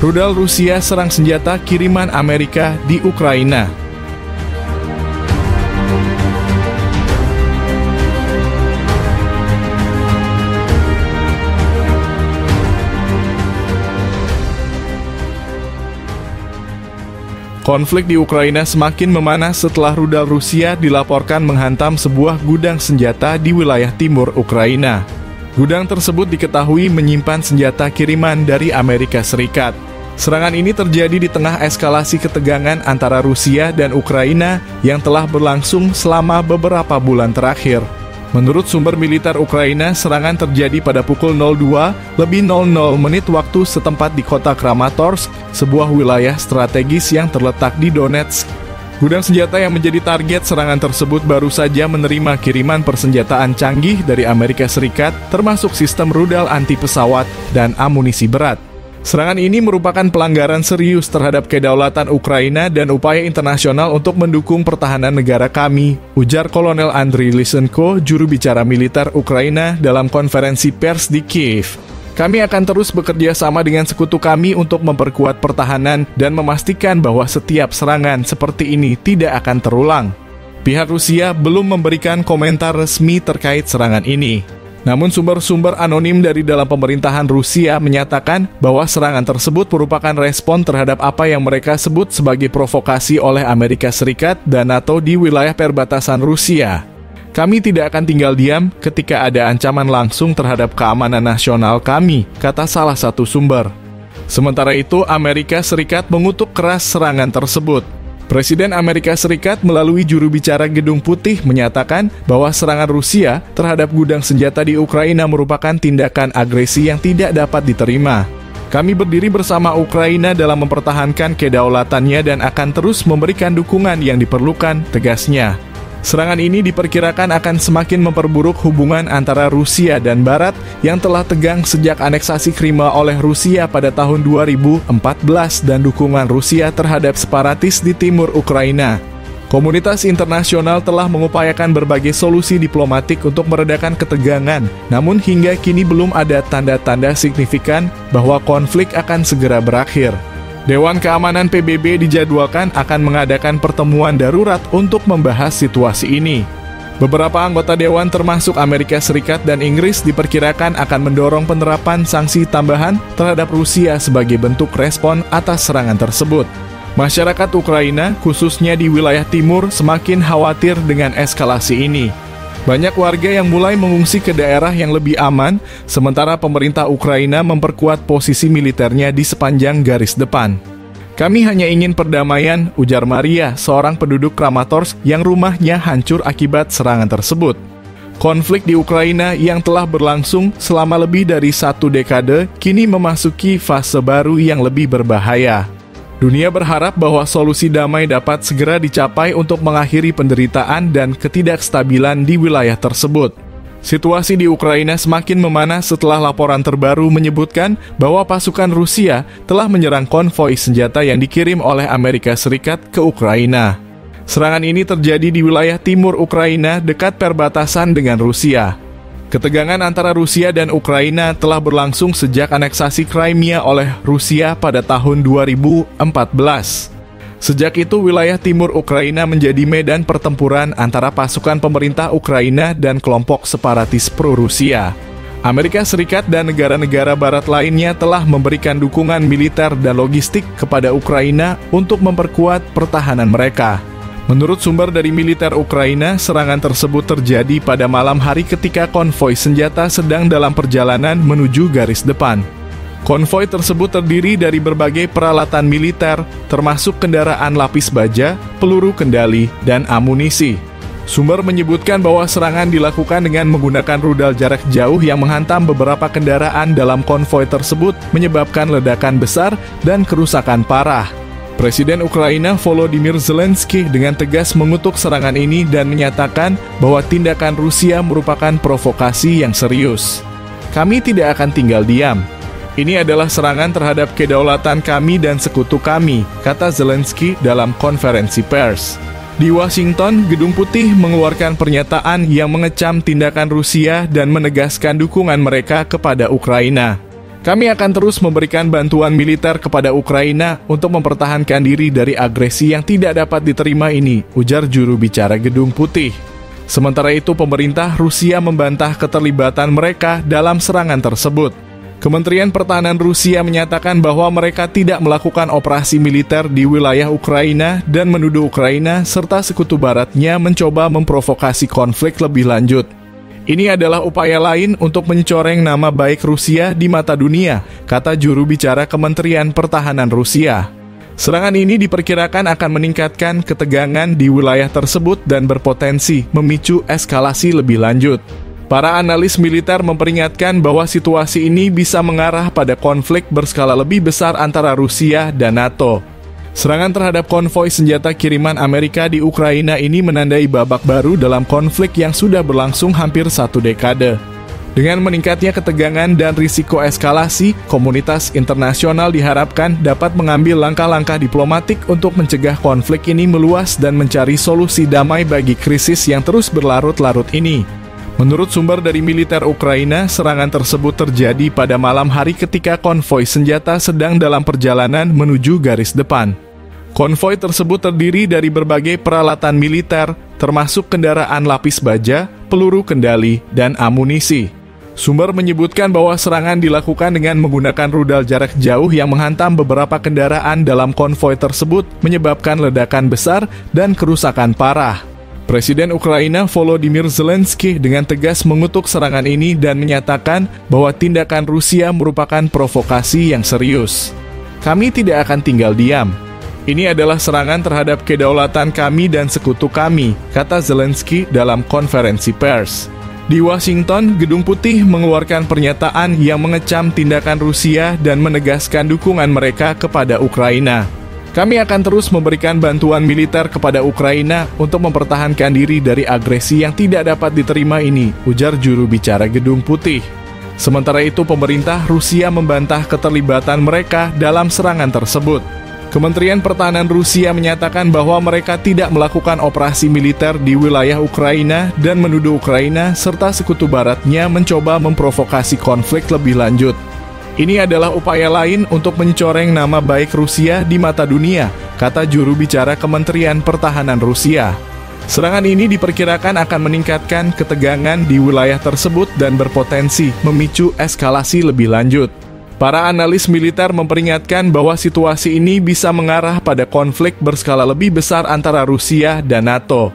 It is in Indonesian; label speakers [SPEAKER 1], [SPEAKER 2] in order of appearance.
[SPEAKER 1] Rudal Rusia serang senjata kiriman Amerika di Ukraina. Konflik di Ukraina semakin memanas setelah rudal Rusia dilaporkan menghantam sebuah gudang senjata di wilayah timur Ukraina. Gudang tersebut diketahui menyimpan senjata kiriman dari Amerika Serikat. Serangan ini terjadi di tengah eskalasi ketegangan antara Rusia dan Ukraina yang telah berlangsung selama beberapa bulan terakhir. Menurut sumber militer Ukraina, serangan terjadi pada pukul 02.00 waktu setempat di kota Kramatorsk, sebuah wilayah strategis yang terletak di Donetsk. Gudang senjata yang menjadi target serangan tersebut baru saja menerima kiriman persenjataan canggih dari Amerika Serikat, termasuk sistem rudal anti-pesawat dan amunisi berat. Serangan ini merupakan pelanggaran serius terhadap kedaulatan Ukraina dan upaya internasional untuk mendukung pertahanan negara kami, ujar Kolonel Andriy Lysenko, juru bicara militer Ukraina dalam konferensi pers di Kiev. Kami akan terus bekerja sama dengan sekutu kami untuk memperkuat pertahanan dan memastikan bahwa setiap serangan seperti ini tidak akan terulang. Pihak Rusia belum memberikan komentar resmi terkait serangan ini. Namun sumber-sumber anonim dari dalam pemerintahan Rusia menyatakan bahwa serangan tersebut merupakan respon terhadap apa yang mereka sebut sebagai provokasi oleh Amerika Serikat dan NATO di wilayah perbatasan Rusia. Kami tidak akan tinggal diam ketika ada ancaman langsung terhadap keamanan nasional kami, kata salah satu sumber. Sementara itu, Amerika Serikat mengutuk keras serangan tersebut. Presiden Amerika Serikat melalui juru bicara Gedung Putih menyatakan bahwa serangan Rusia terhadap gudang senjata di Ukraina merupakan tindakan agresi yang tidak dapat diterima. Kami berdiri bersama Ukraina dalam mempertahankan kedaulatannya dan akan terus memberikan dukungan yang diperlukan, tegasnya. Serangan ini diperkirakan akan semakin memperburuk hubungan antara Rusia dan Barat yang telah tegang sejak aneksasi Crimea oleh Rusia pada tahun 2014 dan dukungan Rusia terhadap separatis di timur Ukraina. Komunitas internasional telah mengupayakan berbagai solusi diplomatik untuk meredakan ketegangan, namun hingga kini belum ada tanda-tanda signifikan bahwa konflik akan segera berakhir. Dewan Keamanan PBB dijadwalkan akan mengadakan pertemuan darurat untuk membahas situasi ini. Beberapa anggota dewan termasuk Amerika Serikat dan Inggris diperkirakan akan mendorong penerapan sanksi tambahan terhadap Rusia sebagai bentuk respon atas serangan tersebut. Masyarakat Ukraina, khususnya di wilayah timur, semakin khawatir dengan eskalasi ini. Banyak warga yang mulai mengungsi ke daerah yang lebih aman, sementara pemerintah Ukraina memperkuat posisi militernya di sepanjang garis depan. Kami hanya ingin perdamaian, ujar Maria, seorang penduduk Kramatorsk yang rumahnya hancur akibat serangan tersebut. Konflik di Ukraina yang telah berlangsung selama lebih dari 1 dekade, kini memasuki fase baru yang lebih berbahaya. Dunia berharap bahwa solusi damai dapat segera dicapai untuk mengakhiri penderitaan dan ketidakstabilan di wilayah tersebut. Situasi di Ukraina semakin memanas setelah laporan terbaru menyebutkan bahwa pasukan Rusia telah menyerang konvoi senjata yang dikirim oleh Amerika Serikat ke Ukraina. Serangan ini terjadi di wilayah timur Ukraina dekat perbatasan dengan Rusia. Ketegangan antara Rusia dan Ukraina telah berlangsung sejak aneksasi Crimea oleh Rusia pada tahun 2014. Sejak itu, wilayah timur Ukraina menjadi medan pertempuran antara pasukan pemerintah Ukraina dan kelompok separatis pro-Rusia. Amerika Serikat dan negara-negara barat lainnya telah memberikan dukungan militer dan logistik kepada Ukraina untuk memperkuat pertahanan mereka. Menurut sumber dari militer Ukraina, serangan tersebut terjadi pada malam hari ketika konvoi senjata sedang dalam perjalanan menuju garis depan. Konvoi tersebut terdiri dari berbagai peralatan militer, termasuk kendaraan lapis baja, peluru kendali, dan amunisi. Sumber menyebutkan bahwa serangan dilakukan dengan menggunakan rudal jarak jauh yang menghantam beberapa kendaraan dalam konvoi tersebut, menyebabkan ledakan besar dan kerusakan parah. Presiden Ukraina Volodymyr Zelensky dengan tegas mengutuk serangan ini dan menyatakan bahwa tindakan Rusia merupakan provokasi yang serius. Kami tidak akan tinggal diam. Ini adalah serangan terhadap kedaulatan kami dan sekutu kami, kata Zelensky dalam konferensi pers. Di Washington, Gedung Putih mengeluarkan pernyataan yang mengecam tindakan Rusia dan menegaskan dukungan mereka kepada Ukraina. Kami akan terus memberikan bantuan militer kepada Ukraina untuk mempertahankan diri dari agresi yang tidak dapat diterima ini, ujar juru bicara Gedung Putih. Sementara itu, pemerintah Rusia membantah keterlibatan mereka dalam serangan tersebut. Kementerian Pertahanan Rusia menyatakan bahwa mereka tidak melakukan operasi militer di wilayah Ukraina dan menuduh Ukraina serta sekutu baratnya mencoba memprovokasi konflik lebih lanjut. Ini adalah upaya lain untuk mencoreng nama baik Rusia di mata dunia, kata juru bicara Kementerian Pertahanan Rusia. Serangan ini diperkirakan akan meningkatkan ketegangan di wilayah tersebut dan berpotensi memicu eskalasi lebih lanjut. Para analis militer memperingatkan bahwa situasi ini bisa mengarah pada konflik berskala lebih besar antara Rusia dan NATO. Serangan terhadap konvoi senjata kiriman Amerika di Ukraina ini menandai babak baru dalam konflik yang sudah berlangsung hampir 1 dekade. Dengan meningkatnya ketegangan dan risiko eskalasi, komunitas internasional diharapkan dapat mengambil langkah-langkah diplomatik untuk mencegah konflik ini meluas dan mencari solusi damai bagi krisis yang terus berlarut-larut ini. Menurut sumber dari militer Ukraina, serangan tersebut terjadi pada malam hari ketika konvoi senjata sedang dalam perjalanan menuju garis depan. Konvoi tersebut terdiri dari berbagai peralatan militer, termasuk kendaraan lapis baja, peluru kendali, dan amunisi. Sumber menyebutkan bahwa serangan dilakukan dengan menggunakan rudal jarak jauh yang menghantam beberapa kendaraan dalam konvoi tersebut, menyebabkan ledakan besar dan kerusakan parah. Presiden Ukraina Volodymyr Zelensky dengan tegas mengutuk serangan ini dan menyatakan bahwa tindakan Rusia merupakan provokasi yang serius. Kami tidak akan tinggal diam. Ini adalah serangan terhadap kedaulatan kami dan sekutu kami, kata Zelensky dalam konferensi pers. Di Washington, Gedung Putih mengeluarkan pernyataan yang mengecam tindakan Rusia dan menegaskan dukungan mereka kepada Ukraina. Kami akan terus memberikan bantuan militer kepada Ukraina untuk mempertahankan diri dari agresi yang tidak dapat diterima ini, ujar juru bicara Gedung Putih. Sementara itu, pemerintah Rusia membantah keterlibatan mereka dalam serangan tersebut. Kementerian Pertahanan Rusia menyatakan bahwa mereka tidak melakukan operasi militer di wilayah Ukraina dan menuduh Ukraina serta sekutu baratnya mencoba memprovokasi konflik lebih lanjut. Ini adalah upaya lain untuk mencoreng nama baik Rusia di mata dunia, kata juru bicara Kementerian Pertahanan Rusia. Serangan ini diperkirakan akan meningkatkan ketegangan di wilayah tersebut dan berpotensi memicu eskalasi lebih lanjut. Para analis militer memperingatkan bahwa situasi ini bisa mengarah pada konflik berskala lebih besar antara Rusia dan NATO.